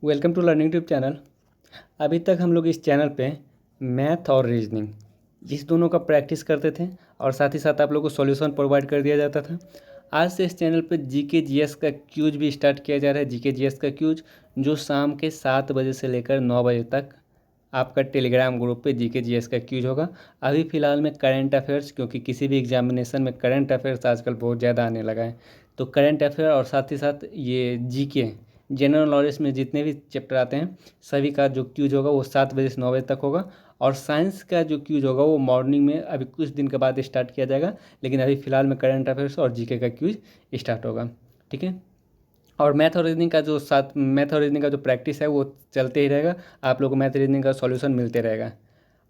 Welcome to learning tube channel. अभी तक हम लोग इस चैनल पे मैथ और रीजनिंग इस दोनों का प्रैक्टिस करते थे और साथ ही साथ आप लोगों को सॉल्यूशन प्रोवाइड कर दिया जाता था। आज से इस चैनल पे जीके जीएस का क्यूज भी स्टार्ट किया जा रहा है। जीके जीएस का क्यूज जो शाम के 7 बजे से लेकर 9 बजे तक आपका टेलीग्राम ग्रुप पे जीके जीएस का क्यूज होगा। अभी फ़िलहाल में करंट अफेयर्स, क्योंकि किसी भी एग्जामिनेशन में करंट अफेयर्स आजकल बहुत ज़्यादा आने लगा है, तो करंट अफेयर और साथ ही साथ ये जीके जनरल नॉलेज में जितने भी चैप्टर आते हैं सभी का जो क्यूज होगा वो 7 बजे से 9 बजे तक होगा। और साइंस का जो क्यूज होगा वो मॉर्निंग में अभी कुछ दिन के बाद स्टार्ट किया जाएगा, लेकिन अभी फ़िलहाल में करंट अफेयर्स और जीके का क्यूज स्टार्ट होगा। ठीक है। और मैथ और रीजनिंग का जो प्रैक्टिस है वो चलते ही रहेगा। आप लोगों को मैथ रीजनिंग का सॉल्यूशन मिलते रहेगा।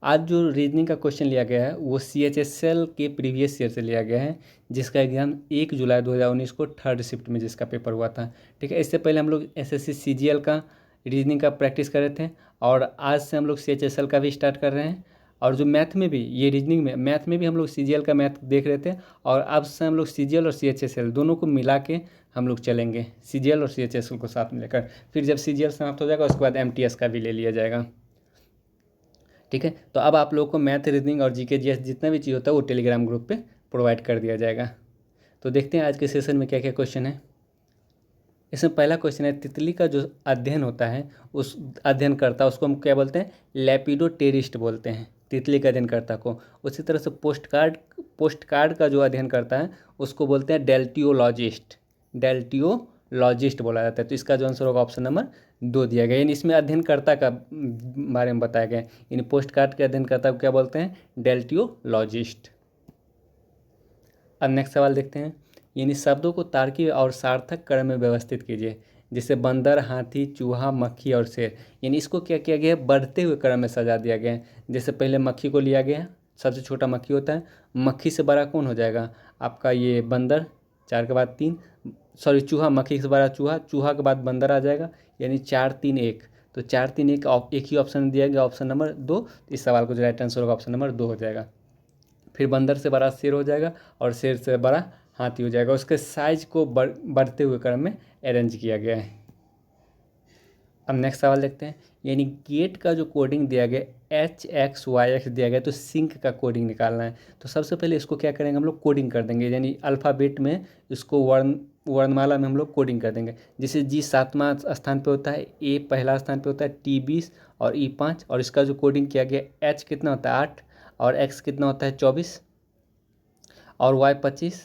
आज जो रीजनिंग का क्वेश्चन लिया गया है वो CHSL के प्रीवियस ईयर से लिया गया है, जिसका एग्ज़ाम 1 जुलाई 2019 को थर्ड शिफ्ट में जिसका पेपर हुआ था। ठीक है। इससे पहले हम लोग SSC CGL का रीजनिंग का प्रैक्टिस कर रहे थे और आज से हम लोग CHSL का भी स्टार्ट कर रहे हैं। और जो मैथ में भी ये रीजनिंग में मैथ में भी हम लोग CGL का मैथ देख रहे थे और अब से हम लोग CGL और CHSL दोनों को मिला के हम लोग चलेंगे। CGL और CHSL को साथ में लेकर फिर जब CGL समाप्त हो जाएगा उसके बाद MTS का भी ले लिया जाएगा। ठीक है। तो अब आप लोगों को मैथ रीजनिंग और जीके जीएस जितना भी चीज़ होता है वो टेलीग्राम ग्रुप पे प्रोवाइड कर दिया जाएगा। तो देखते हैं आज के सेशन में क्या क्या क्वेश्चन है। इसमें पहला क्वेश्चन है, तितली का जो अध्ययन होता है उस अध्ययन करता उसको हम क्या बोलते हैं? लेपिडोप्टेरिस्ट बोलते हैं, तितली का अध्ययन करता को। उसी तरह से पोस्ट कार्ड का जो अध्ययन करता है उसको बोलते हैं डेल्टियोलॉजिस्ट बोला जाता है। तो इसका जो आंसर होगा ऑप्शन नंबर 2 दिया गया। यानी इसमें अध्ययनकर्ता का बारे में बताया गया है। यानी पोस्ट कार्ड के अध्ययनकर्ता को क्या बोलते हैं? डेल्टियोलॉजिस्ट। अब नेक्स्ट सवाल देखते हैं। यानी शब्दों को तार्किक और सार्थक क्रम में व्यवस्थित कीजिए, जैसे बंदर, हाथी, चूहा, मक्खी और शेर। यानी इसको क्या किया गया है? बढ़ते हुए क्रम में सजा दिया गया है। जैसे पहले मक्खी को लिया गया है, सबसे छोटा मक्खी होता है। मक्खी से बड़ा कौन हो जाएगा? आपका ये बंदर, 4 के बाद 3, सॉरी चूहा, मक्खी से बड़ा चूहा, चूहा के बाद बंदर आ जाएगा। यानी 4 3 1। तो 4 3 1 एक ही ऑप्शन दिया गया, ऑप्शन नंबर 2। इस सवाल को जो राइट आंसर होगा ऑप्शन नंबर 2 हो जाएगा। फिर बंदर से बड़ा शेर हो जाएगा और शेर से बड़ा हाथी हो जाएगा। उसके साइज को बढ़ते हुए क्रम में अरेंज किया गया है। अब नेक्स्ट सवाल देखते हैं। यानी गेट का जो कोडिंग दिया गया HXYX दिया गया, तो सिंक का कोडिंग निकालना है। तो सबसे पहले इसको क्या करेंगे? हम लोग कोडिंग कर देंगे, यानी अल्फ़ाबेट में इसको वर्णमाला में हम लोग कोडिंग कर देंगे। जैसे G 7वां स्थान पे होता है, A पहला स्थान पे होता है, T 20 और E 5। और इसका जो कोडिंग किया गया, H कितना होता है 8 और X कितना होता है 24 और Y 25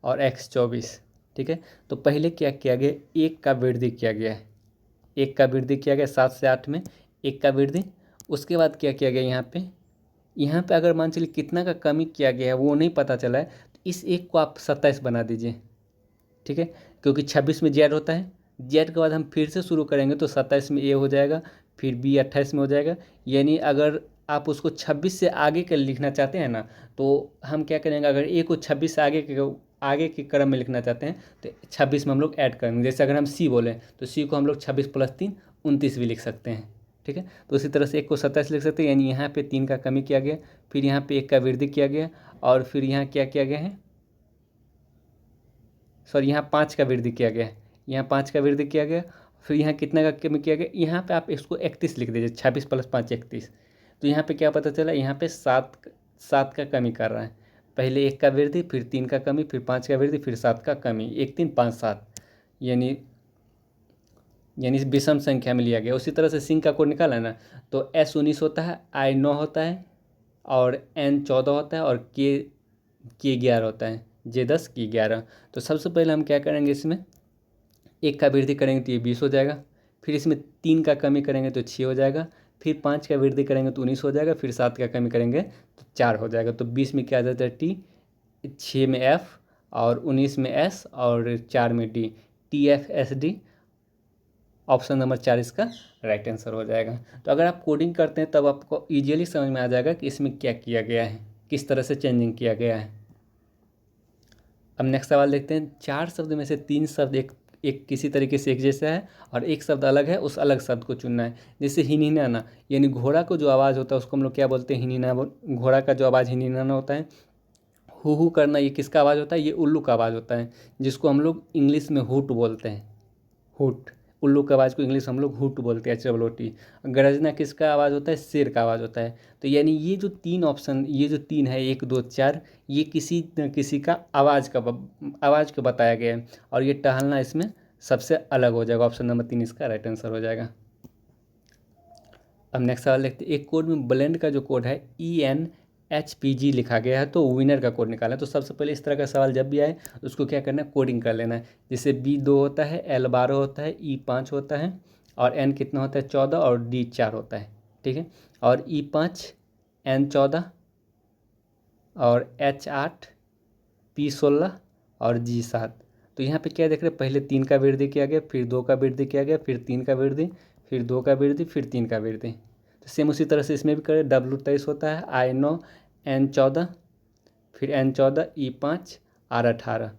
और X 24। ठीक है। तो पहले क्या किया गया? एक का वृद्धि किया गया है, एक का वृद्धि किया गया 7 से 8 में, एक का वृद्धि। उसके बाद क्या किया गया? यहाँ पे अगर मान चलिए कितना का कमी किया गया है वो नहीं पता चला है, तो इस एक को आप 27 बना दीजिए। ठीक है। क्योंकि 26 में जेड होता है, जेड के बाद हम फिर से शुरू करेंगे तो 27 में ए हो जाएगा, फिर बी 28 में हो जाएगा। यानी अगर आप उसको 26 से आगे के लिखना चाहते हैं ना, तो हम क्या करेंगे? अगर ए को 26 से आगे के क्रम में लिखना चाहते हैं तो 26 में हम लोग ऐड करेंगे। जैसे अगर हम सी बोलें तो सी को हम लोग 26 + 3 29 भी लिख सकते हैं। ठीक है। तो उसी तरह से एक को 27 लिख सकते हैं, यानी यहाँ पे 3 का कमी किया गया, फिर यहाँ पे 1 का वृद्धि किया गया और फिर यहाँ क्या किया गया है? सॉरी, यहाँ 5 का वृद्धि किया गया, यहाँ 5 का वृद्धि किया गया। फिर यहाँ कितना का कमी किया गया? यहाँ पे आप इसको 31 लिख दीजिए, 26 + 5 31। तो यहाँ पे क्या पता चला? यहाँ पे 7 का कमी कर रहा है। पहले 1 का वृद्धि, फिर 3 का कमी, फिर 5 का वृद्धि, फिर 7 का कमी, 1 3 5 7। यानी इस विषम संख्या में लिया गया। उसी तरह से सिंक का कोड निकाला है ना, तो S 19 होता है, I 9 होता है और N 14 होता है और K 11 होता है, J 10 K 11। तो सबसे पहले हम क्या करेंगे? इसमें 1 का वृद्धि करेंगे तो ये 20 हो जाएगा, फिर इसमें 3 का कमी करेंगे तो 6 हो जाएगा, फिर 5 का वृद्धि करेंगे तो 19 हो जाएगा, फिर 7 का कमी करेंगे तो 4 हो जाएगा। तो 20 में क्या आ जाता है? T, 6 में F और 19 में S और 4 में D, TFSD। ऑप्शन नंबर 4 इसका राइट आंसर हो जाएगा। तो अगर आप कोडिंग करते हैं तब आपको ईजिली समझ में आ जाएगा कि इसमें क्या किया गया है, किस तरह से चेंजिंग किया गया है। अब नेक्स्ट सवाल देखते हैं। 4 शब्द में से 3 शब्द एक किसी तरीके से एक जैसा है और एक शब्द अलग है, उस अलग शब्द को चुनना है। जैसे हिनहिनाना, यानी घोड़ा को जो आवाज़ होता है उसको हम लोग क्या बोलते हैं? हिनहिना। घोड़ा का जो आवाज़ हिनहिनाना होता है। हु करना, ये किसका आवाज़ होता है? ये उल्लू का आवाज़ होता है, जिसको हम लोग इंग्लिश में हुट बोलते हैं, हुट। उल्लू का आवाज़ को इंग्लिश हम लोग हुट बोलते हैं, HOOT। गरजना किसका आवाज़ होता है? शेर का आवाज़ होता है। तो यानी ये जो 3 ऑप्शन, ये जो 3 है 1 2 4, ये किसी न किसी का आवाज़ को बताया गया है, और ये टहलना इसमें सबसे अलग हो जाएगा। ऑप्शन नंबर 3 इसका राइट आंसर हो जाएगा। अब नेक्स्ट सवाल देखते हैं। एक कोड में ब्लेंड का जो कोड है ENHPG लिखा गया है, तो विनर का कोड निकालना है। तो सबसे पहले इस तरह का सवाल जब भी आए उसको क्या करना है? कोडिंग कर लेना है। जैसे B2 होता है, L 12 होता है, E5 होता है, और N कितना होता है? 14, और D 4 होता है। ठीक है, और E5 N 14 और H 8 P 16 और G 7। तो यहाँ पे क्या देख रहे हैं? पहले 3 का वृद्धि किया गया, फिर 2 का वृद्धि किया गया, फिर 3 का वृद्धि, फिर 2 का वृद्धि, फिर 3 का वृद्धि। तो सेम उसी तरह से इसमें भी करें। W23 होता है, I9 N 14, फिर N 14 E5 R 18।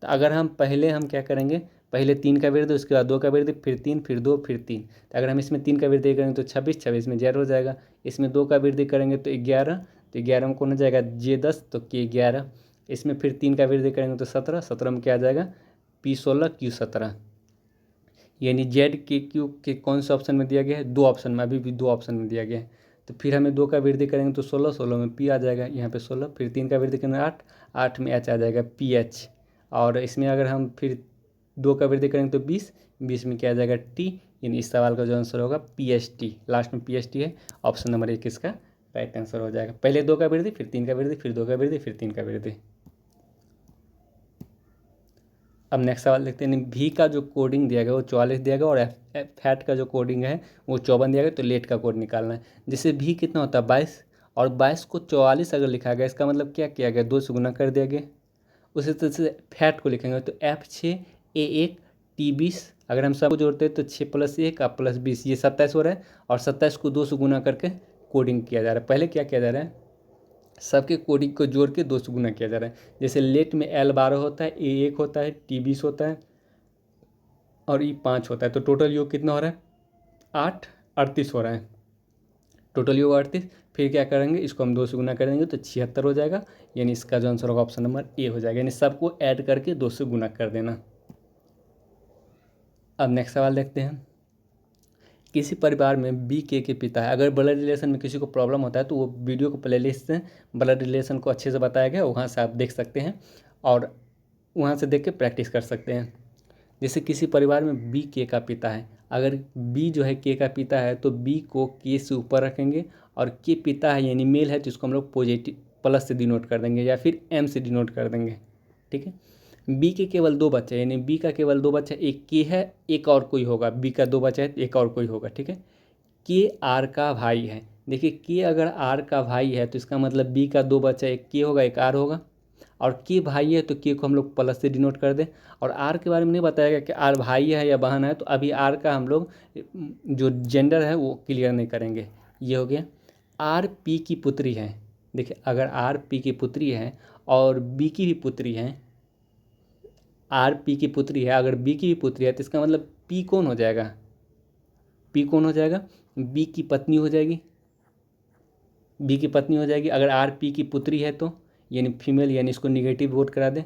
तो अगर हम क्या करेंगे? पहले 3 का वृद्धि, उसके बाद 2 का वृद्धि, फिर 3, फिर 2, फिर 3। तो अगर हम इसमें 3 का वृद्धि करेंगे तो 26, 26 में Z हो जाएगा। इसमें 2 का वृद्धि करेंगे तो 11, तो 11 में कौन हो जाएगा? J10, तो K11। इसमें फिर 3 का वृद्धि करेंगे तो 17, 17 में क्या आ जाएगा? P16 Q17। यानी Z के Q के कौन से ऑप्शन में दिया गया है? 2 ऑप्शन में, अभी भी 2 ऑप्शन में दिया गया है। तो फिर हमें 2 का वृद्धि करेंगे तो 16, 16 में P आ जाएगा, यहाँ पे 16, फिर 3 का वृद्धि करेंगे 8, 8 में H आ जाएगा PH। और इसमें अगर हम फिर 2 का वृद्धि करेंगे तो 20, 20 में क्या आ जाएगा? T। यानी इस सवाल का जो आंसर होगा PHT, लास्ट में PHT है। ऑप्शन नंबर 1 इसका राइट आंसर हो जाएगा। पहले 2 का वृद्धि, फिर 3 का वृद्धि, फिर 2 का वृद्धि, फिर 3 का वृद्धि। अब नेक्स्ट सवाल देखते हैं। V का जो कोडिंग दिया गया वो 44 दिया गया, और फैट का जो कोडिंग है वो 54 दिया गया। तो लेट का कोड निकालना है। जैसे V कितना होता है? 22, और 22 को 44 अगर लिखा गया, इसका मतलब क्या किया गया? 2 से गुना कर दिया गया। उसी तरह से फैट को लिखेंगे तो F6 A1 T20। अगर हम सबको जोड़ते हैं तो 6 + 1 और प्लस 20, ये 27 हो रहा है, और 27 को 2 से गुना करके कोडिंग किया जा रहा है। पहले क्या किया जा रहा है? सबके कोडिंग को जोड़ के 2 से गुना किया जा रहा है। जैसे लेट में L 12 होता है, A1 होता है, T20 होता है, और E5 होता है। तो टोटल योग कितना हो रहा है? 8, 38 हो रहा है। टोटल योग 38। फिर क्या करेंगे? इसको हम 2 से गुना करेंगे तो 76 हो जाएगा। यानी इसका जो आंसर होगा ऑप्शन नंबर A हो जाएगा। यानी सबको ऐड करके 2 से गुना कर देना। अब नेक्स्ट सवाल देखते हैं। किसी परिवार में B के पिता है। अगर ब्लड रिलेशन में किसी को प्रॉब्लम होता है तो वो वीडियो को प्लेलिस्ट से ब्लड रिलेशन को अच्छे से बताया गया, वहाँ से आप देख सकते हैं, और वहाँ से देख के प्रैक्टिस कर सकते हैं। जैसे किसी परिवार में B के का पिता है। अगर B जो है के का पिता है तो B को के से ऊपर रखेंगे, और के पिता है यानी मेल है तो इसको हम लोग पॉजिटिव प्लस से डिनोट कर देंगे, या फिर M से डिनोट कर देंगे। ठीक है। B के केवल 2 बच्चे, यानी B का केवल 2 बच्चे, एक के है, एक और कोई होगा। B का 2 बच्चे है, एक और कोई होगा। ठीक है। के R का भाई है। देखिए के अगर R का भाई है तो इसका मतलब B का 2 बच्चा, एक के होगा, एक R होगा, और के भाई है तो के को हम लोग प्लस से डिनोट कर दें। और R के बारे में नहीं बताया गया कि R भाई है या बहन है, तो अभी R का हम लोग जो जेंडर है वो क्लियर नहीं करेंगे। ये हो गया। R P की पुत्री है। देखिए अगर R P की पुत्री है और B की भी पुत्री है, R P की पुत्री है, अगर B की भी पुत्री है, तो इसका मतलब P कौन हो जाएगा? P कौन हो जाएगा? B की पत्नी हो जाएगी। B की पत्नी हो जाएगी अगर R P की पुत्री है तो, यानी फीमेल, यानी इसको निगेटिव वोट करा दें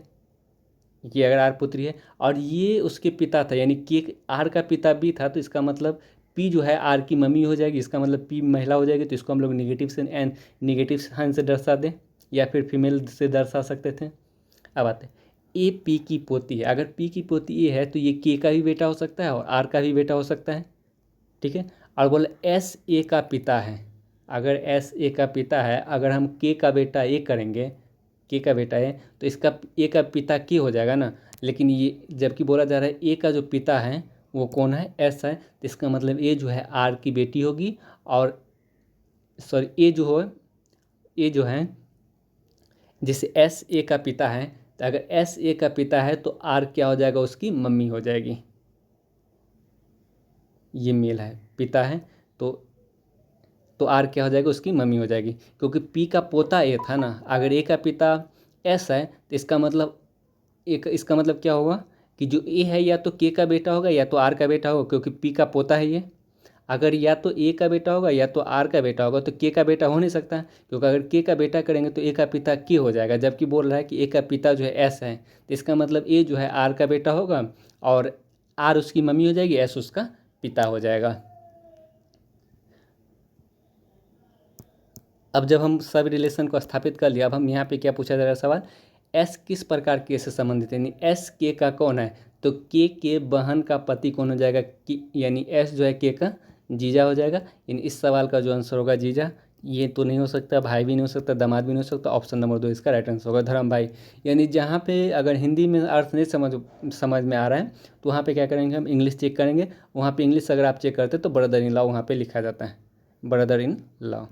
कि अगर R पुत्री है, और ये उसके पिता था, यानी के R का पिता B था, तो इसका मतलब P जो है R की मम्मी हो जाएगी। इसका मतलब P महिला हो जाएगी, तो इसको हम लोग निगेटिव साइन से दर्शा दें, या फिर फीमेल से दर्शा सकते थे। अब आते हैं A P की पोती है। अगर P की पोती A है तो ये K का भी बेटा हो सकता है और R का भी बेटा हो सकता है। ठीक है। और बोले S A का पिता है। अगर S A का पिता है, अगर हम K का बेटा A करेंगे, K का बेटा है, तो इसका A का पिता K हो जाएगा ना। लेकिन ये जबकि बोला जा रहा है A का जो पिता है वो कौन है? S है। तो इसका मतलब A जो है R की बेटी होगी, और सॉरी A जो है जैसे S A का पिता है, तो अगर S A का पिता है तो R क्या हो जाएगा? उसकी मम्मी हो जाएगी। ये मेल है, पिता है, तो R क्या हो जाएगा? उसकी मम्मी हो जाएगी, क्योंकि P का पोता A था ना। अगर A का पिता S है तो इसका मतलब क्या होगा कि जो A है या तो K का बेटा होगा या तो R का बेटा होगा, क्योंकि P का पोता है ये। अगर या तो A का बेटा होगा या तो R का बेटा होगा, तो K का बेटा हो नहीं सकता, क्योंकि अगर K का बेटा करेंगे तो A का पिता K हो जाएगा। जबकि बोल रहा है कि A का पिता जो है S है, तो इसका मतलब A जो है R का बेटा होगा, और आर उसकी मम्मी हो जाएगी, एस उसका पिता हो जाएगा। अब जब हम सब रिलेशन को स्थापित कर लिया, अब हम यहाँ पे क्या पूछा जा रहा है सवाल, एस किस प्रकार के से संबंधित है, यानी एस के का कौन है, तो के बहन का पति कौन हो जाएगा, यानी एस जो है के का जीजा हो जाएगा। यानी इस सवाल का जो आंसर होगा जीजा, ये तो नहीं हो सकता, भाई भी नहीं हो सकता, दामाद भी नहीं हो सकता, ऑप्शन नंबर 2 इसका राइट आंसर होगा धर्म भाई। यानी जहाँ पे अगर हिंदी में अर्थ नहीं समझ में आ रहा है तो वहाँ पे क्या करेंगे, हम इंग्लिश चेक करेंगे। वहाँ पे इंग्लिश अगर आप चेक करते तो ब्रदर इन लॉ वहाँ पे लिखा जाता है, ब्रदर इन लॉ।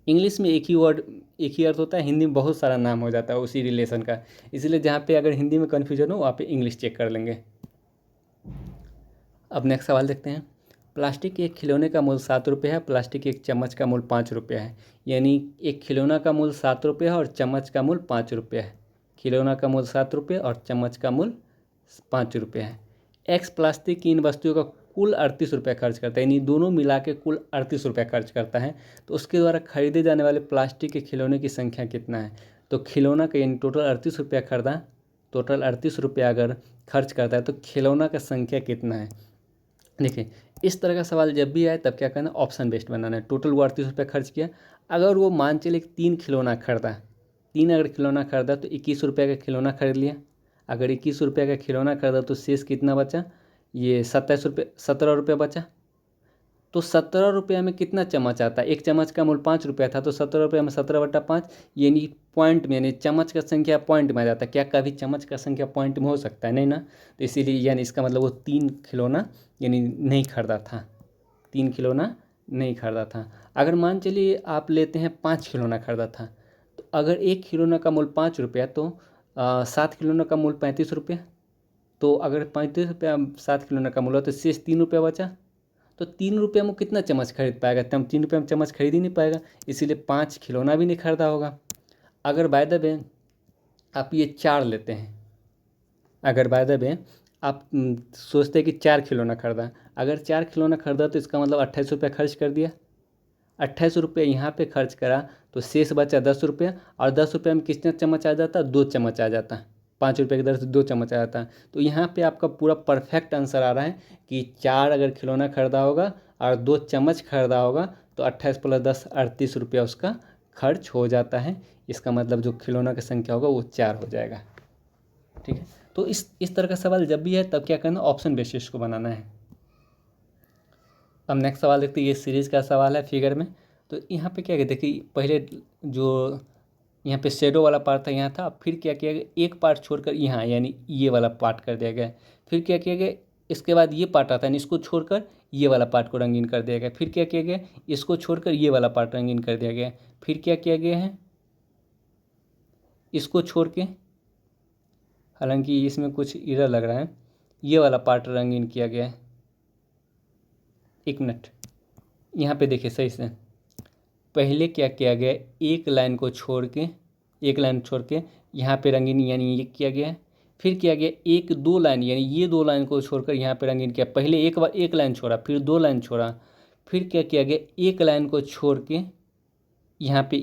इंग्लिश में एक ही वर्ड एक ही अर्थ होता है, हिंदी में बहुत सारा नाम हो जाता है उसी रिलेशन का, इसलिए जहाँ पे अगर हिंदी में कन्फ्यूजन हो वहाँ पे इंग्लिश चेक कर लेंगे। अब नेक्स्ट सवाल देखते हैं। प्लास्टिक के एक खिलौने का मूल्य 7 रुपये है, प्लास्टिक के एक चम्मच का मूल्य 5 रुपये है। यानी एक खिलौना का मूल्य 7 रुपये है और चम्मच का मूल्य 5 रुपये है। खिलौना का मूल्य 7 रुपये और चम्मच का मूल्य 5 रुपये है। एक्स प्लास्टिक की इन वस्तुओं का कुल 38 रुपये खर्च करता है, यानी दोनों मिला के कुल 38 रुपये खर्च करता है। तो उसके द्वारा खरीदे जाने वाले प्लास्टिक के खिलौने की संख्या कितना है, तो खिलौना का यानी टोटल 38 रुपया खरीदा, टोटल 38 रुपया अगर खर्च करता है तो खिलौना का संख्या कितना है। देखिए इस तरह का सवाल जब भी आए तब क्या करना, ऑप्शन बेस्ड बनाना है। टोटल वो 38 रुपये खर्च किया, अगर वो मान चले 3 खिलौना खरीदा, 3 अगर खिलौना खरीदा तो 21 रुपये का खिलौना खरीद लिया। अगर 21 रुपये का खिलौना खरीदा तो शेष कितना बचा, ये 17 रुपये बचा। तो 17 रुपये में कितना चम्मच आता है, एक चम्मच का मूल्य 5 रुपया था, तो 17 रुपये में 17/5, यानी पॉइंट में, यानी चम्मच का संख्या पॉइंट में आ जाता है। क्या कभी चम्मच का संख्या पॉइंट में हो सकता है, नहीं ना। तो इसीलिए यानी इसका मतलब वो 3 खिलौना यानी नहीं खरीदा था, 3 खिलौना नहीं खरीदा था। अगर मान चलिए आप लेते हैं 5 खिलौना खरीदा था, तो अगर एक खिलौना का मूल्य 5 रुपया तो 7 खिलौना का मूल्य 35 रुपये। तो अगर 35 रुपया 7 खिलौना का मूल्य तो शेष 3 रुपया बचा। तो 3 रुपये में कितना चम्मच खरीद पाएगा, तब 3 रुपये में चम्मच खरीद ही नहीं पाएगा, इसीलिए 5 खिलौना भी नहीं खरीदा होगा। अगर बाय द वे आप ये 4 लेते हैं, अगर बाय द वे आप सोचते हैं कि 4 खिलौना खरीदा, अगर 4 खिलौना खरीदा तो इसका मतलब 28 रुपया खर्च कर दिया। 28 रुपये यहाँ पे खर्च करा तो शेष बचा 10 रुपये, और 10 रुपये में कितना चम्मच आ जाता, 2 चम्मच आ जाता। 5 रुपये की दर से 2 चम्मच आ जाता है। तो यहाँ पे आपका पूरा परफेक्ट आंसर आ रहा है कि 4 अगर खिलौना खरीदा होगा और 2 चम्मच खरीदा होगा तो 28 + 10 38 रुपया उसका खर्च हो जाता है। इसका मतलब जो खिलौना की संख्या होगा वो 4 हो जाएगा। ठीक है, तो इस तरह का सवाल जब भी है तब क्या करना, ऑप्शन बेसिस को बनाना है। अब नेक्स्ट सवाल देखते हैं, ये सीरीज का सवाल है फिगर में। तो यहाँ पे क्या कहते हैं कि पहले जो यहाँ पे शेडो वाला पार्ट था यहाँ था, फिर क्या किया गया, एक पार्ट छोड़कर यहाँ यानी ये वाला पार्ट कर दिया गया। फिर क्या किया गया, इसके बाद ये पार्ट आता है, इसको छोड़कर ये वाला पार्ट को रंगीन कर दिया गया। फिर क्या किया गया, इसको छोड़कर ये वाला पार्ट रंगीन कर दिया गया। फिर क्या किया गया है, इसको छोड़ के, हालांकि इसमें कुछ एरर लग रहा है, ये वाला पार्ट रंगीन किया गया है। एक मिनट, यहाँ पे देखिए सही से, पहले क्या किया गया, एक लाइन छोड़ के यहाँ पे रंगीन यानी ये किया गया है। फिर किया गया 1-2 लाइन यानी ये 2 लाइन को छोड़कर यहाँ पे रंगीन किया। पहले एक बार 1 लाइन छोड़ा, फिर 2 लाइन छोड़ा, फिर क्या किया गया, 1 लाइन को छोड़ के यहाँ पे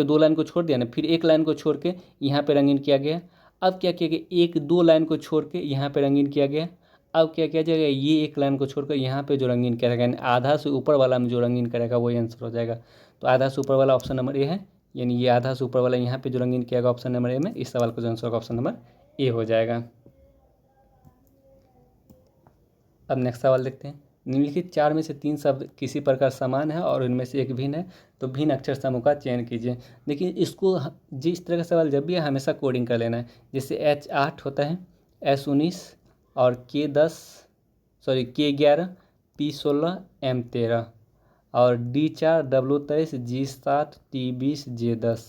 2 लाइन को छोड़ दिया ना, फिर 1 लाइन को छोड़ के यहाँ पे रंगीन किया गया। अब क्या किया गया, 1-2 लाइन को छोड़ के यहाँ पे रंगीन किया गया। अब क्या किया जाएगा, ये 1 लाइन को छोड़कर यहाँ पे जो रंगीन किया जाएगा, यानी आधा से ऊपर वाला में जो रंगीन करेगा वही आंसर हो जाएगा। तो आधा से ऊपर वाला ऑप्शन नंबर ए है, यानी ये आधा से ऊपर वाला यहाँ पे जो रंगीन किया गया ऑप्शन नंबर ए में, इस सवाल का जो आंसर होगा ऑप्शन नंबर ए हो जाएगा। अब नेक्स्ट सवाल देखते हैं। निम्नलिखित 4 में से 3 शब्द किसी प्रकार समान है और इनमें से एक भिन्न है, तो भिन्न अक्षर समूह का चयन कीजिए। देखिए इसको जिस तरह का सवाल जब भी है हमेशा कोडिंग कर लेना है। जैसे H8 होता है, S19 और K11 P16 M13 और D4 W23 G7 T20 J10।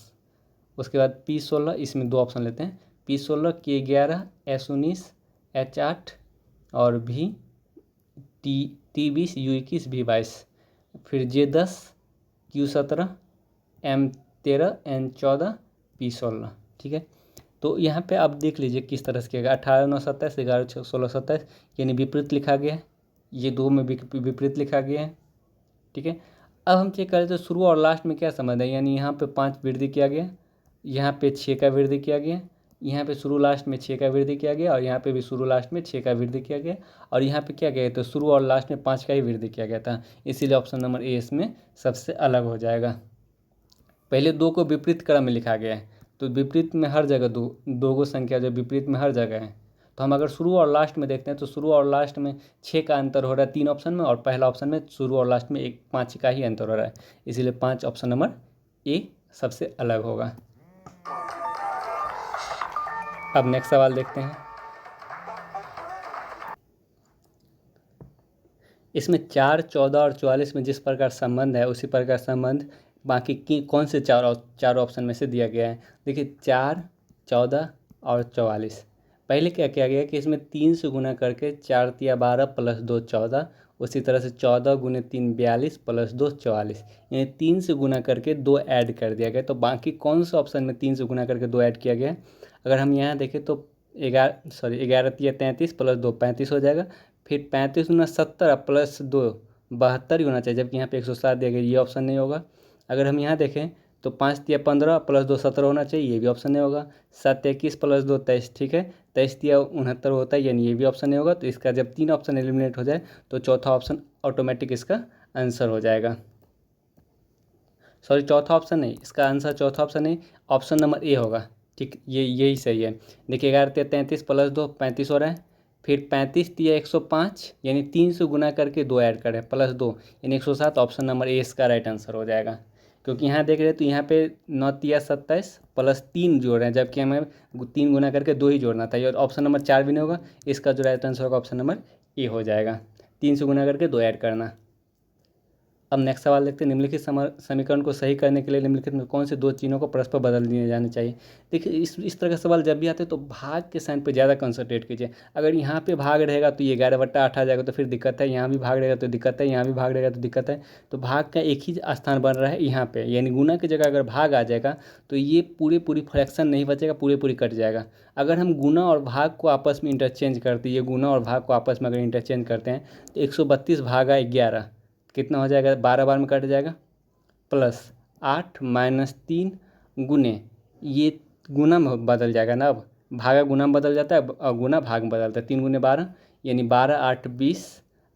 उसके बाद P16, इसमें 2 ऑप्शन लेते हैं, P16 K11 S19 H8 और T20 U21 V22, फिर J10 Q17 M13 N14 P16। ठीक है, तो यहाँ पे आप देख लीजिए किस तरह से किया, 18 9 27 11 6 16 27, यानी विपरीत लिखा गया है, ये 2 में विपरीत लिखा गया है। ठीक है, अब हम चेक करें तो शुरू और लास्ट में क्या संबंध है, यानी यहाँ पे 5 वृद्धि किया गया, यहाँ पे 6 का वृद्धि किया गया, यहाँ पे शुरू लास्ट में 6 का वृद्धि किया गया और यहाँ पे भी शुरू लास्ट में 6 का वृद्धि किया गया और यहाँ पे क्या गया तो शुरू और लास्ट में 5 का ही वृद्धि किया गया था, इसीलिए ऑप्शन नंबर ए इसमें सबसे अलग हो जाएगा। पहले 2 को विपरीत क्रम में लिखा गया है, तो विपरीत में हर जगह दो गो संख्या जो विपरीत में हर जगह है। तो हम अगर शुरू और लास्ट में देखते हैं तो शुरू और लास्ट में 6 का अंतर हो रहा है 3 ऑप्शन में, और पहला ऑप्शन में शुरू और लास्ट में 5 का ही अंतर हो रहा है, इसीलिए 5 ऑप्शन नंबर ए सबसे अलग होगा। अब नेक्स्ट सवाल देखते हैं। इसमें 4, 14 और 44 में जिस प्रकार संबंध है उसी प्रकार संबंध बाकी कौन से चार ऑप्शन में से दिया गया है। देखिए 4, 14 और 44। पहले क्या किया गया कि इसमें 3 से गुना करके 4 तिया 12 प्लस 2 14, उसी तरह से 14 गुने 3 42 प्लस 2 44, यानी 3 से गुना करके 2 ऐड कर दिया गया। तो बाकी कौन से ऑप्शन में 3 से गुना करके 2 ऐड किया गया है। अगर हम यहाँ देखें तो 11 तिया 33 प्लस 2 35 हो जाएगा। फिर 35 गुना 70 प्लस 2 72 ही होना चाहिए, जबकि यहाँ पे 107 दिया गया, ये ऑप्शन नहीं होगा। अगर हम यहाँ देखें तो 5 तिया 15 प्लस 2 17 होना चाहिए, ये भी ऑप्शन नहीं होगा। 7 21 प्लस 2 23, ठीक है, 23 तिया 69 होता है, यानी ये भी ऑप्शन नहीं होगा। तो इसका जब 3 ऑप्शन एलिमिनेट हो जाए तो चौथा ऑप्शन ऑटोमेटिक इसका आंसर हो जाएगा। सॉरी, चौथा ऑप्शन नहीं, इसका आंसर चौथा ऑप्शन नहीं, ऑप्शन नंबर ए होगा। ठीक, ये यही सही है। देखिए 11 तिया 33 प्लस 2 35 हो रहा है। फिर 35 तिया 105, यानी 3 से गुना करके 2 ऐड करें प्लस 2, यानी 107। ऑप्शन नंबर ए इसका राइट आंसर हो जाएगा। क्योंकि यहाँ देख रहे हैं तो यहाँ पे 9 तिया 27 प्लस 3 जोड़ रहे हैं, जबकि हमें 3 गुना करके 2 ही जोड़ना था, ये ऑप्शन नंबर 4 भी नहीं होगा। इसका जो राइट आंसर होगा ऑप्शन नंबर ए हो जाएगा, 3 से गुना करके 2 ऐड करना। अब नेक्स्ट सवाल देखते हैं। निम्नलिखित समीकरण को सही करने के लिए निम्नलिखित में कौन से 2 चिन्हों को परस्पर बदल दिए जाने चाहिए। देखिए इस तरह का सवाल जब भी आते हैं तो भाग के साइन पे ज़्यादा कंसंट्रेट कीजिए। अगर यहाँ पे भाग रहेगा तो ये 11/8 आ जाएगा, तो फिर दिक्कत है। यहाँ भी भाग रहेगा तो दिक्कत है, यहाँ भी भाग रहेगा तो दिक्कत है। तो भाग का एक ही स्थान बन रहा है यहाँ पे, यानी गुना की जगह अगर भाग आ जाएगा तो ये पूरी फ्रैक्शन नहीं बचेगा, पूरी कट जाएगा। अगर हम गुना और भाग को आपस में इंटरचेंज करते हैं, ये गुना और भाग को आपस में अगर इंटरचेंज करते हैं तो 132 भागा 11 कितना हो जाएगा, 12 बार में कट जाएगा, प्लस 8 माइनस 3 गुने, ये गुना में बदल जाएगा ना। अब भागा गुना में बदल जाता है और गुना भाग में बदलता है। 3 गुने 12, यानी 12 8 20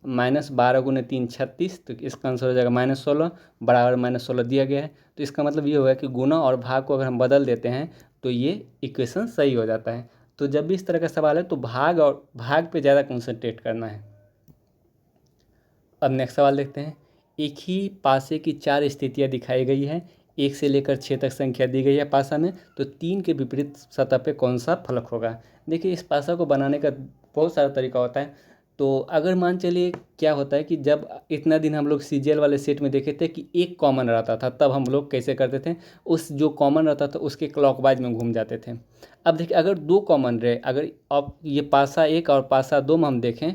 माइनस 12 गुने 3 36, तो इसका आंसर हो जाएगा -16, बराबर -16 दिया गया है। तो इसका मतलब ये होगा कि गुना और भाग को अगर हम बदल देते हैं तो ये इक्वेशन सही हो जाता है। तो जब भी इस तरह का सवाल है तो भाग पे ज़्यादा कंसंट्रेट करना है। अब नेक्स्ट सवाल देखते हैं। एक ही पासे की 4 स्थितियाँ दिखाई गई है, 1 से लेकर 6 तक संख्या दी गई है पासा में, तो 3 के विपरीत सतह पे कौन सा फलक होगा। देखिए इस पासा को बनाने का बहुत सारा तरीका होता है। तो अगर मान चलिए क्या होता है कि जब इतना दिन हम लोग सीजीएल वाले सेट में देखे थे कि एक कॉमन रहता था, तब हम लोग कैसे करते थे, उस जो कॉमन रहता था उसके क्लॉकवाइज में घूम जाते थे। अब देखिए अगर 2 कॉमन रहे, अगर अब ये पासा 1 और पासा 2 में हम देखें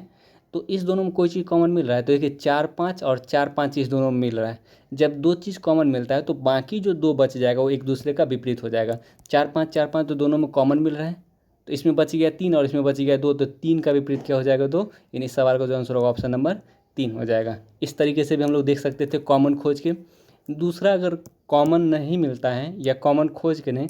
तो इस दोनों में कोई चीज़ कॉमन मिल रहा है। तो देखिए 4 5 और 4 5 इस दोनों में मिल रहा है। जब 2 चीज़ कॉमन मिलता है तो बाकी जो 2 बच जाएगा वो एक दूसरे का विपरीत हो जाएगा। 4 5 तो दोनों में कॉमन मिल रहा है, तो इसमें बच गया 3 और इसमें बच गया 2, तो 3 का विपरीत क्या हो जाएगा 2, यानी इस सवाल का जो आंसर होगा ऑप्शन नंबर 3 हो जाएगा। इस तरीके से भी हम लोग देख सकते थे कॉमन खोज के। दूसरा, अगर कॉमन नहीं मिलता है या कॉमन खोज के नहीं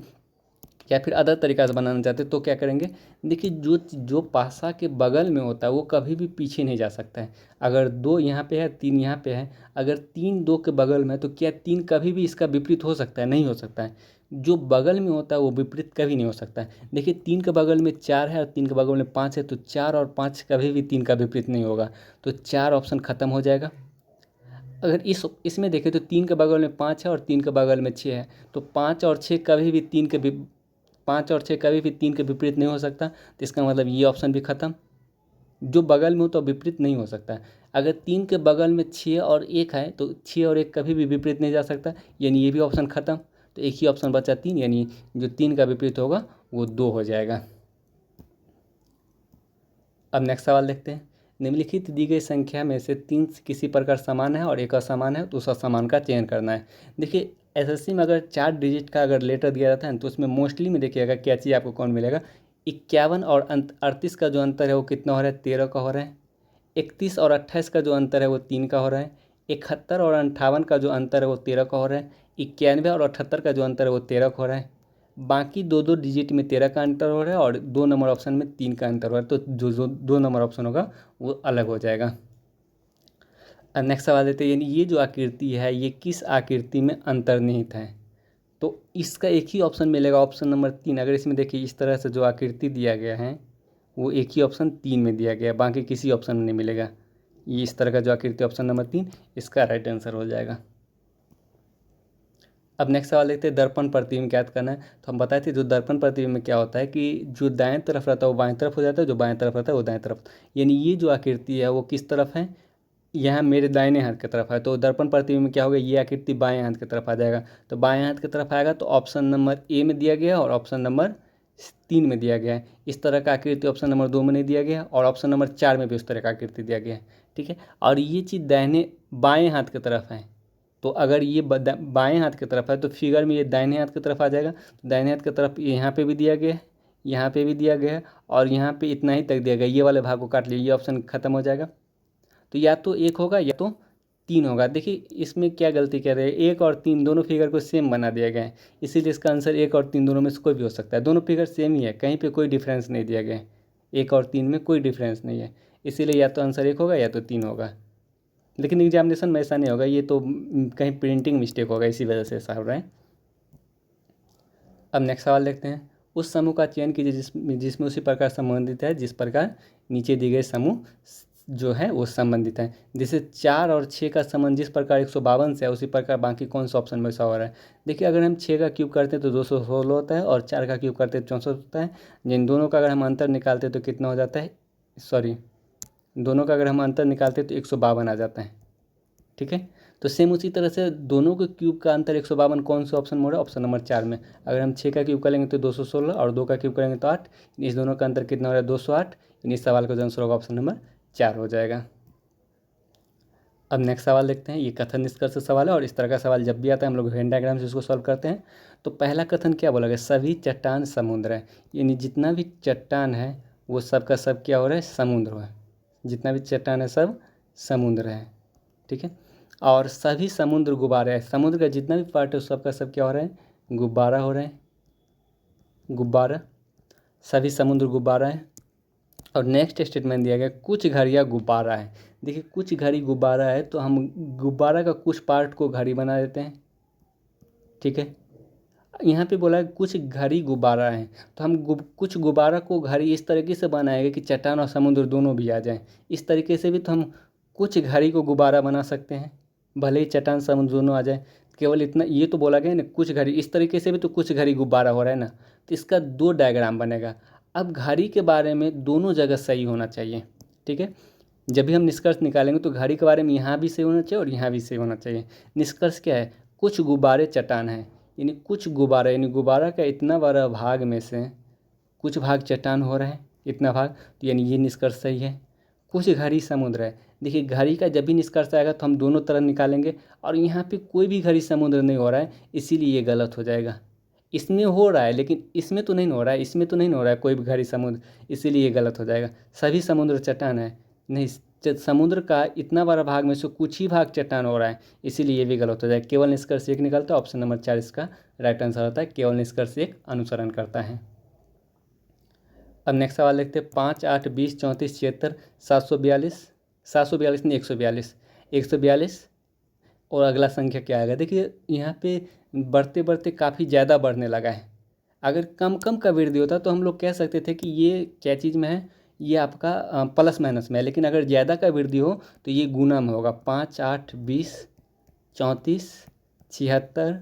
या फिर अदर तरीका से बनाना चाहते तो क्या करेंगे। देखिए जो पासा के बगल में होता है वो कभी भी पीछे नहीं जा सकता है। अगर 2 यहाँ पे है 3 यहाँ पे है, अगर 3 2 के बगल में, तो क्या 3 कभी भी इसका विपरीत हो सकता है, नहीं हो सकता है। जो बगल में होता है वो विपरीत कभी नहीं हो सकता है। देखिए 3 के बगल में 4 है और 3 के बगल में 5 है, तो 4 और 5 कभी भी 3 का विपरीत नहीं होगा, तो 4 ऑप्शन खत्म हो जाएगा। अगर इसमें देखें तो 3 के बगल में 5 है और 3 के बगल में 6 है, तो 5 और 6 कभी भी 3 के विपरीत नहीं हो सकता, तो इसका मतलब ये ऑप्शन भी खत्म। जो बगल में हो तो विपरीत नहीं हो सकता। अगर 3 के बगल में 6 और 1 है तो 6 और 1 कभी भी विपरीत नहीं जा सकता, यानी ये भी ऑप्शन खत्म। तो एक ही ऑप्शन बचा 3, यानी जो 3 का विपरीत होगा वो 2 हो जाएगा। अब नेक्स्ट सवाल देखते हैं। निम्नलिखित दी गई संख्या में से 3 किसी प्रकार समान है और एक असमान है, तो उस असमान का चयन करना है। देखिए एसएससी में अगर 4 डिजिट का अगर लेटर दिया जाता है ना, तो उसमें मोस्टली में देखिएगा क्या चीज़ आपको कौन मिलेगा। 51 और 38 का जो अंतर है वो कितना हो रहा है, 13 का हो रहा है। 31 और 28 का जो अंतर है वो 3 का हो रहा है। 71 और 58 का जो अंतर है वो 13 का हो रहा है। 91 और 78 का जो अंतर है वो 13 का हो रहा है। बाकी दो दो डिजिट में 13 का अंतर हो रहा है और 2 नंबर ऑप्शन में 3 का अंतर हो रहा है, तो जो जो 2 नंबर ऑप्शन होगा वो अलग हो जाएगा। अब नेक्स्ट सवाल देते हैं, यानी ये जो आकृति है ये किस आकृति में अंतर्निहित है? तो इसका एक ही ऑप्शन मिलेगा, ऑप्शन नंबर 3। अगर इसमें देखिए इस तरह से जो आकृति दिया गया है वो एक ही ऑप्शन 3 में दिया गया है, बाकी किसी ऑप्शन में नहीं मिलेगा। ये इस तरह का जो आकृति ऑप्शन नंबर 3 इसका राइट आंसर हो जाएगा। अब नेक्स्ट सवाल देखते हैं, दर्पण प्रतिबिंब ज्ञात करना है। तो हम बताए थे जो दर्पण प्रतिबिंब में क्या होता है कि जो दाएं तरफ रहता है वो बाएं तरफ हो जाता है, जो बाएं तरफ रहता है वो दाएं तरफ। यानी ये जो आकृति है वो किस तरफ है? यहाँ मेरे दाहिने हाथ की तरफ है, तो दर्पण प्रतिबिंब में क्या होगा, ये आकृति बाएं हाथ की तरफ आ जाएगा। तो बाएं हाथ की तरफ आएगा तो ऑप्शन नंबर ए में दिया गया और ऑप्शन नंबर 3 में दिया गया है। इस तरह का आकृति ऑप्शन नंबर 2 में नहीं दिया गया और ऑप्शन नंबर 4 में भी उस तरह का आकृति दिया गया है। ठीक है, और ये चीज़ दाहिने बाएं हाथ की तरफ है, तो अगर ये बाएं हाथ की तरफ है तो फिगर में ये दाहिने हाथ की तरफ आ जाएगा। तो दाहिने हाथ की तरफ यहाँ पे भी दिया गया है, यहाँ पे भी दिया गया है और यहाँ पे इतना ही तक दिया गया, ये वाले भाग को काट लीजिए, ये ऑप्शन खत्म हो जाएगा। तो या तो 1 होगा या तो 3 होगा। देखिए इसमें क्या गलती कर रहे हैं, 1 और 3 दोनों फिगर को सेम बना दिया गया है, इसीलिए इसका आंसर 1 और 3 दोनों में से कोई भी हो सकता है। दोनों फिगर सेम ही है, कहीं पे कोई डिफरेंस नहीं दिया गया है, 1 और 3 में कोई डिफरेंस नहीं है, इसीलिए या तो आंसर 1 होगा या तो 3 होगा। लेकिन एग्जामिनेशन में ऐसा नहीं होगा, ये तो कहीं प्रिंटिंग मिस्टेक होगा, इसी वजह से ऐसा हो रहा है। अब नेक्स्ट सवाल देखते हैं, उस समूह का चयन कीजिए जिसमें उसी प्रकार संबंधित है जिस प्रकार नीचे दिए गए समूह जो है वो संबंधित है। जैसे 4 और 6 का संबंध जिस प्रकार 152 से है उसी प्रकार बाकी कौन सा ऑप्शन में ऐसा हो रहा है? देखिए अगर हम 6 का क्यूब करते हैं तो 216 होता है और 4 का क्यूब करते हैं 64 होता है। जिन दोनों का अगर हम अंतर निकालते हैं तो कितना हो जाता है, सॉरी दोनों का अगर हम अंतर निकालते हैं तो 152 आ जाता है। ठीक है, तो सेम उसी तरह से दोनों के क्यूब का अंतर 152 कौन सा ऑप्शन में हो रहा है? ऑप्शन नंबर 4 में। अगर हम 6 का क्यूब करेंगे तो 216 और 2 का क्यूब करेंगे तो 8, इस दोनों का अंतर कितना हो रहा है? 208। इस सवाल का जो आंसर होगा ऑप्शन नंबर 4 हो जाएगा। अब नेक्स्ट सवाल देखते हैं, ये कथन निष्कर्ष सवाल है और इस तरह का सवाल जब भी आता है हम लोग वेन डायग्राम से इसको सॉल्व करते हैं। तो पहला कथन क्या बोला गया, सभी चट्टान समुद्र है, यानी जितना भी चट्टान है वो सब का सब क्या हो रहा है? समुद्र है। जितना भी चट्टान है सब समुद्र है। ठीक है, और सभी समुद्र गुब्बारे हैं, समुद्र का जितना भी पार्ट है सबका सब क्या हो रहा है? गुब्बारा हो रहा है, गुब्बारा, सभी समुद्र गुब्बारा है। और नेक्स्ट स्टेटमेंट दिया गया कुछ घड़ियाँ गुब्बारा है। देखिए कुछ घड़ी गुब्बारा है तो हम गुब्बारा का कुछ पार्ट को घड़ी बना देते हैं। ठीक है, यहाँ पे बोला है कुछ घड़ी गुब्बारा है, तो हम कुछ गुब्बारा को घड़ी इस तरीके से बनाएंगे कि चट्टान और समुद्र दोनों भी आ जाएं। इस तरीके से भी तो हम कुछ घड़ी को गुब्बारा बना सकते हैं, भले ही चट्टान समुद्र दोनों आ जाए। केवल इतना ये तो बोला गया ना कुछ घड़ी, इस तरीके से भी तो कुछ घड़ी गुब्बारा हो रहा है ना, तो इसका 2 डायग्राम बनेगा। अब घड़ी के बारे में दोनों जगह सही होना चाहिए। ठीक है, जब भी हम निष्कर्ष निकालेंगे तो घड़ी के बारे में यहाँ भी सही होना चाहिए और यहाँ भी सही होना चाहिए। निष्कर्ष क्या है, कुछ गुब्बारे चट्टान हैं, यानी कुछ गुब्बारा, यानी गुब्बारा का इतना बड़ा भाग में से कुछ भाग चट्टान हो रहा है, इतना भाग, तो यानी ये निष्कर्ष सही है। कुछ घड़ी समुद्र है, देखिए घड़ी का जब भी निष्कर्ष आएगा तो हम दोनों तरफ निकालेंगे और यहाँ पे कोई भी घड़ी समुद्र नहीं हो रहा है, इसीलिए ये गलत हो जाएगा। इसमें हो रहा है लेकिन इसमें तो नहीं हो रहा है, इसमें तो नहीं हो रहा है कोई भी घड़ी समुद्र, इसीलिए ये गलत हो जाएगा। सभी समुद्र चट्टान है, नहीं, समुद्र का इतना बड़ा भाग में से कुछ ही भाग चट्टान हो रहा है, इसीलिए ये भी गलत हो जाएगा। केवल निष्कर्ष 1 निकलता है, ऑप्शन नंबर 4 इसका राइट आंसर होता है। केवल निष्कर्ष 1 अनुसरण करता है। अब नेक्स्ट सवाल देखते हैं, 5, 8, 20, 34, 76, 742, 742 नहीं 142, 142 और अगला संख्या क्या आएगा? देखिए यहाँ पे बढ़ते बढ़ते काफ़ी ज़्यादा बढ़ने लगा है। अगर कम कम का वृद्धि होता तो हम लोग कह सकते थे कि ये क्या चीज़ में है, ये आपका प्लस माइनस में है, लेकिन अगर ज़्यादा का वृद्धि हो तो ये गुना में होगा। 5, 8, 20, 34, 76,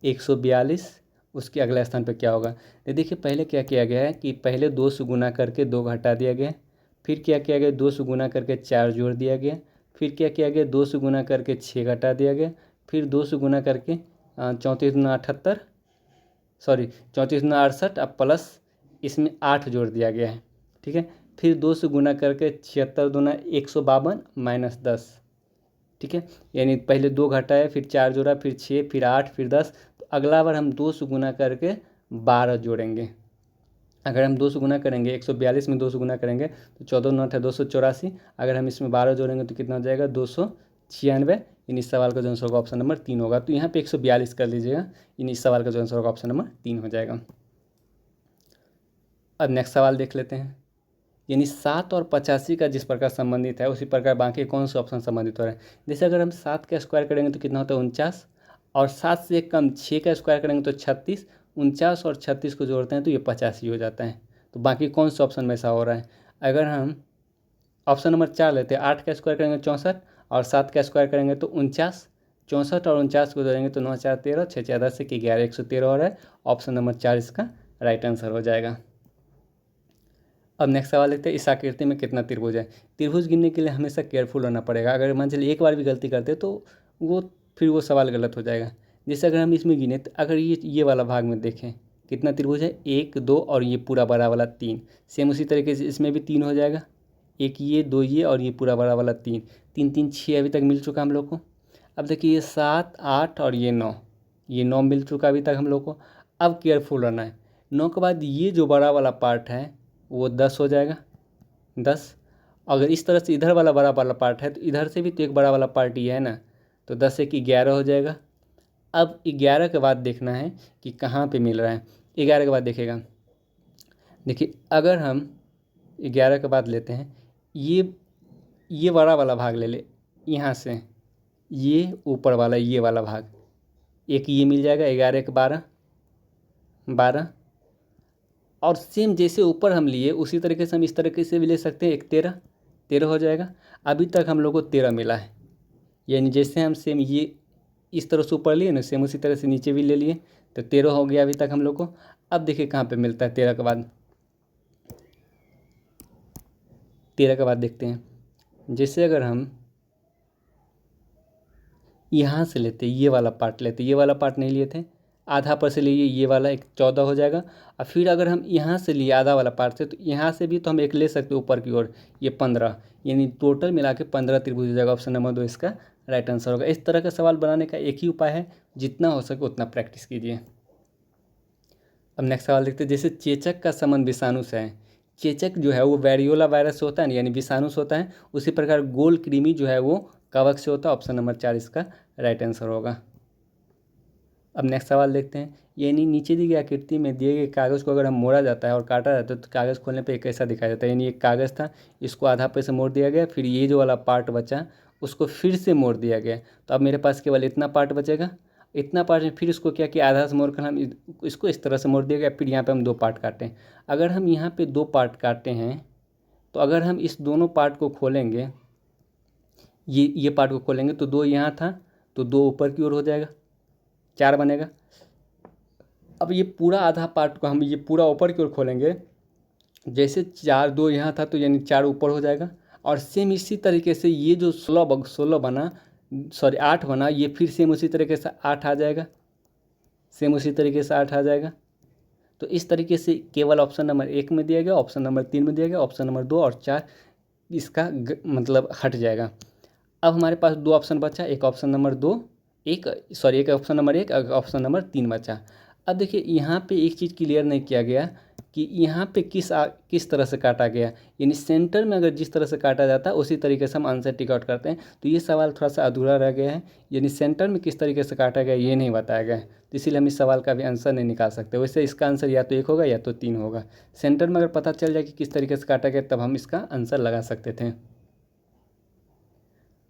142, उसके अगले स्थान पर क्या होगा? तो देखिए पहले क्या किया गया है कि पहले 2 से गुना करके 2 घटा दिया गया, फिर क्या किया गया 2 से गुना करके 4 जोड़ दिया गया, फिर क्या किया गया 2 से गुना करके 6 घटा दिया गया, फिर 2 से गुना करके 34 दूना 78, सॉरी 34 दूना 68, अब प्लस इसमें 8 जोड़ दिया गया है। ठीक है, फिर 2 से गुना करके 76 दूना 152 माइनस 10। ठीक है, यानी पहले 2 घटाया, फिर 4 जोड़ा, फिर 6, फिर 8, फिर 10। तो अगला बार हम 2 से गुना करके 12 जोड़ेंगे। अगर हम 2 से गुना करेंगे 142 में 2 से गुना करेंगे तो 14 9 284। अगर हम इसमें 12 जोड़ेंगे तो कितना हो जाएगा? 296। यानी इस सवाल का जो आंसर होगा ऑप्शन नंबर 3 होगा। तो यहाँ पे 142 कर लीजिएगा, यानी इस सवाल का जो आंसर होगा ऑप्शन नंबर 3 हो जाएगा। अब नेक्स्ट सवाल देख लेते हैं। यानी 7 और 85 का जिस प्रकार संबंधित है उसी प्रकार बाकी कौन से ऑप्शन संबंधित हो रहा है। जैसे अगर हम 7 का स्क्वायर करेंगे तो कितना होता है 49, और 7 से कम 6 का स्क्वायर करेंगे तो 36, 49 और 36 को जोड़ते हैं तो ये 85 हो जाता है। तो बाकी कौन से ऑप्शन में ऐसा हो रहा है। अगर हम ऑप्शन नंबर 4 लेते हैं, 8 का स्क्वायर करेंगे 64 और 7 का स्क्वायर करेंगे तो 49, 64 और 49 को जोड़ेंगे तो 9 4 13, 6 4 10 की 11, 113 हो रहा है। ऑप्शन नंबर 4 इसका राइट आंसर हो जाएगा। अब नेक्स्ट सवाल देखते हैं, इस आकृति में कितना त्रिभुज है। त्रिभुज गिनने के लिए हमेशा केयरफुल होना पड़ेगा। अगर मान चलिए एक बार भी गलती करते तो वो सवाल गलत हो जाएगा। जैसे अगर हम इसमें गिने तो अगर ये वाला भाग में देखें कितना त्रिभुज है, 1 2 और ये पूरा बड़ा वाला 3। सेम उसी तरीके से इसमें भी 3 हो जाएगा, 1 ये 2 ये और ये पूरा बड़ा वाला 3, 3 3 6 अभी तक मिल चुका हम लोग को। अब देखिए ये 7 8 और ये 9, ये 9 मिल चुका अभी तक हम लोग को। अब केयरफुल रहना है, 9 के बाद ये जो बड़ा वाला पार्ट है वो 10 हो जाएगा, 10। अगर इस तरह से इधर वाला बड़ा वाला पार्ट है तो इधर से भी तो एक बड़ा वाला पार्ट ये है ना, तो 10 से 11 हो जाएगा। अब 11 के बाद देखना है कि कहाँ पे मिल रहा है। 11 के बाद देखेगा, देखिए अगर हम 11 के बाद लेते हैं, ये बड़ा वाला भाग ले यहाँ से, ये ऊपर वाला ये वाला भाग, एक ये मिल जाएगा, 11 एक 12 12, और सेम जैसे ऊपर हम लिए उसी तरीके से हम इस तरीके से भी ले सकते हैं, एक 13 13 हो जाएगा। अभी तक हम लोग को 13 मिला है, यानी जैसे हम सेम ये इस तरह से ऊपर लिए ना, सेम उसी तरह से नीचे भी ले लिए तो 13 हो गया अभी तक हम लोग को। अब देखिए कहाँ पे मिलता है 13 के बाद। 13 के बाद देखते हैं, जैसे अगर हम यहाँ से लेते, ये वाला पार्ट लेते, ये वाला पार्ट नहीं लिए थे, आधा पर से लिए ये वाला, एक 14 हो जाएगा। और फिर अगर हम यहाँ से लिए आधा वाला पार्ट से तो यहाँ से भी तो हम एक ले सकते ऊपर की ओर, ये 15, यानी टोटल मिला के 15 त्रिभुज हो जाएगा। ऑप्शन नंबर 2 इसका राइट आंसर होगा। इस तरह का सवाल बनाने का एक ही उपाय है, जितना हो सके उतना प्रैक्टिस कीजिए। अब नेक्स्ट सवाल देखते हैं, जैसे चेचक का संबंध विषाणु से है। चेचक जो है वो वेरियोला वायरस से होता है ना, यानी विषाणु से होता है। उसी प्रकार गोल कृमि जो है वो कवक से होता है। ऑप्शन नंबर 4 इसका राइट आंसर होगा। अब नेक्स्ट सवाल देखते हैं, यानी नीचे दी गई आकृति में दिए गए कागज़ को अगर हम मोड़ा जाता है और काटा जाता है तो कागज़ खोलने पे कैसा दिखाई देता है। यानी एक कागज़ था, इसको आधा पे से मोड़ दिया गया, फिर ये जो वाला पार्ट बचा उसको फिर से मोड़ दिया गया, तो अब मेरे पास केवल इतना पार्ट बचेगा। इतना पार्ट में फिर इसको क्या किया, आधा से मोड़ कर हम इसको इस तरह से मोड़ दिया गया, फिर यहाँ पर हम 2 पार्ट काटें। अगर हम यहाँ पर 2 पार्ट काटते हैं तो अगर हम इस दोनों पार्ट को खोलेंगे, ये पार्ट को खोलेंगे तो 2 यहाँ था तो 2 ऊपर की ओर हो जाएगा, 4 बनेगा। अब ये पूरा आधा पार्ट को हम ये पूरा ऊपर की ओर खोलेंगे, जैसे 4 2 यहाँ था तो यानी 4 ऊपर हो जाएगा। और सेम इसी तरीके से ये जो 16 बना, सॉरी 8 बना, ये फिर सेम उसी तरीके से 8 आ जाएगा, सेम उसी तरीके से 8 आ जाएगा। तो इस तरीके से केवल ऑप्शन नंबर 1 में दिया गया, ऑप्शन नंबर 3 में दिया गया, ऑप्शन नंबर 2 और 4 इसका मतलब हट जाएगा। अब हमारे पास 2 ऑप्शन बचा, एक ऑप्शन नंबर 2 एक ऑप्शन नंबर 1 और ऑप्शन नंबर 3 बचा। अब देखिए यहाँ पे एक चीज़ क्लियर नहीं किया गया कि यहाँ पे किस तरह से काटा गया, यानी सेंटर में अगर जिस तरह से काटा जाता है उसी तरीके से हम आंसर टिक आउट करते हैं। तो ये सवाल थोड़ा सा अधूरा रह गया है, यानी सेंटर में किस तरीके से काटा गया ये नहीं बताया गया है, तो इसीलिए हम इस सवाल का भी आंसर नहीं निकाल सकते। वैसे इसका आंसर या तो 1 होगा या तो 3 होगा। सेंटर में अगर पता चल जाए कि किस तरीके से काटा गया तब हम इसका आंसर लगा सकते थे।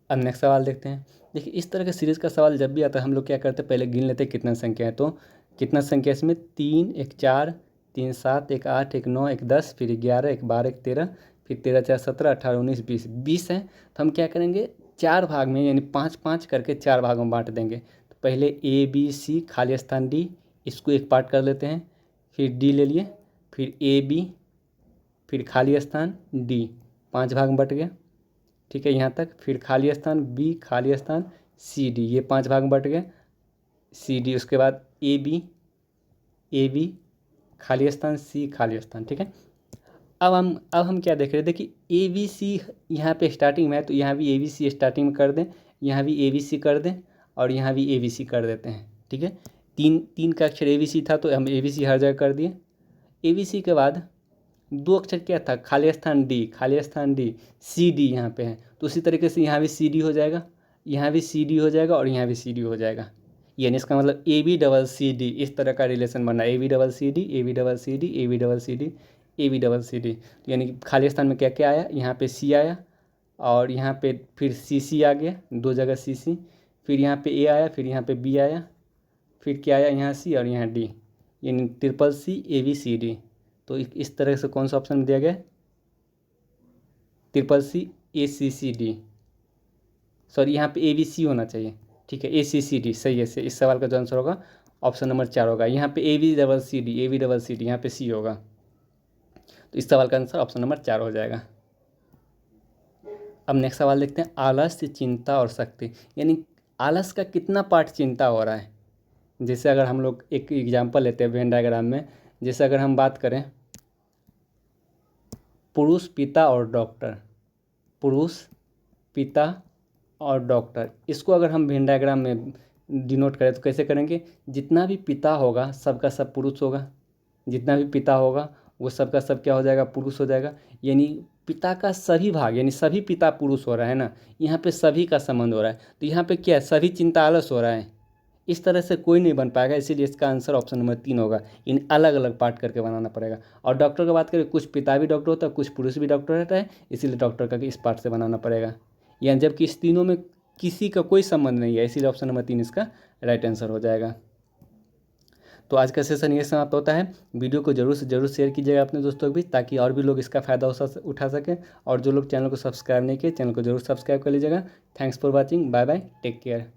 अब नेक्स्ट सवाल देखते हैं। देखिए इस तरह के सीरीज़ का सवाल जब भी आता है हम लोग क्या करते हैं, पहले गिन लेते हैं कितना संख्या है। तो कितना संख्या इसमें, 3 1 4 3 7 1 8 1 9 1 10 फिर 11 1 12 1 13 फिर 13 4 17 18 19 20 20 है। तो हम क्या करेंगे, 4 भाग में यानी 5 5 करके 4 भागों में बांट देंगे। तो पहले A B C खाली स्थान D, इसको एक पार्ट कर लेते हैं, फिर D ले लिए, फिर A B, फिर खाली स्थान D, 5 भाग में बट गया, ठीक है यहाँ तक। फिर खाली स्थान B खाली स्थान C D, ये 5 भाग में बट गए C D। उसके बाद A B खाली स्थान C खाली स्थान, ठीक है। अब हम क्या देख रहे हैं, देखिए A B C यहाँ पे स्टार्टिंग में है तो यहाँ भी A B C स्टार्टिंग में कर दें, यहाँ भी A B C कर दें और यहाँ भी A B C कर देते हैं, ठीक है। तीन का अक्षर A B C था तो हम A B C हर जगह कर दिए। A B C के बाद 2 अक्षर क्या था, खाली स्थान D, खाली स्थान D, C D यहाँ पे है, तो उसी तरीके से यहाँ भी C D हो जाएगा। यहाँ भी सी डी हो जाएगा और यहाँ भी सी डी हो जाएगा, यानी इसका मतलब A B double C D, इस तरह का रिलेशन बनना, A B double C D, A B double C D, A B double C D, A B double C D. यानी कि खाली स्थान में क्या क्या आया, यहाँ पे सी आया और यहाँ पे फिर सी सी आ गया, दो जगह सी सी, फिर यहाँ पे ए आया, फिर यहाँ पे बी आया, फिर क्या आया यहाँ सी और यहाँ डी, यानी triple C A B C D. तो इस तरह से कौन सा ऑप्शन में दिया गया, ट्रिपल सी ए सी सी डी, सॉरी यहाँ पे ए बी सी होना चाहिए, ठीक है, ए सी सी डी सही है। इस सवाल का जो आंसर होगा ऑप्शन नंबर 4 होगा। यहाँ पे A B double C D, A B double C D, यहाँ पे सी होगा, तो इस सवाल का आंसर ऑप्शन नंबर 4 हो जाएगा। अब नेक्स्ट सवाल देखते हैं, आलस्य, चिंता और शक्ति, यानी आलस का कितना पार्ट चिंता हो रहा है। जैसे अगर हम लोग एक एग्जांपल लेते हैं वेन डायग्राम में, जैसे अगर हम बात करें पुरुष, पिता और डॉक्टर, पुरुष, पिता और डॉक्टर, इसको अगर हम वेन डायग्राम में डिनोट करें तो कैसे करेंगे, जितना भी पिता होगा सबका सब पुरुष होगा, जितना भी पिता होगा वो सबका सब क्या हो जाएगा, पुरुष हो जाएगा। यानी पिता का सभी भाग, यानी सभी पिता पुरुष हो रहा है ना, यहाँ पे सभी का संबंध हो रहा है, तो यहाँ पे क्या है, सभी चिंता आलस हो रहा है। इस तरह से कोई नहीं बन पाएगा, इसीलिए इसका आंसर ऑप्शन नंबर 3 होगा। इन अलग अलग पार्ट करके बनाना पड़ेगा। और डॉक्टर की बात करें, कुछ पिता भी डॉक्टर होता है, कुछ पुरुष भी डॉक्टर रहता है, इसीलिए डॉक्टर का इस पार्ट से बनाना पड़ेगा। यानी जबकि इस तीनों में किसी का कोई संबंध नहीं है, इसीलिए ऑप्शन नंबर 3 इसका राइट आंसर हो जाएगा। तो आज का सेशन ये समाप्त होता है। वीडियो को जरूर से जरूर शेयर कीजिएगा अपने दोस्तों के बीच, ताकि और भी लोग इसका फ़ायदा उठा सकें। और जो लोग चैनल को सब्सक्राइब नहीं किए, चैनल को जरूर सब्सक्राइब कर लीजिएगा। Thanks for watching, bye bye, take care.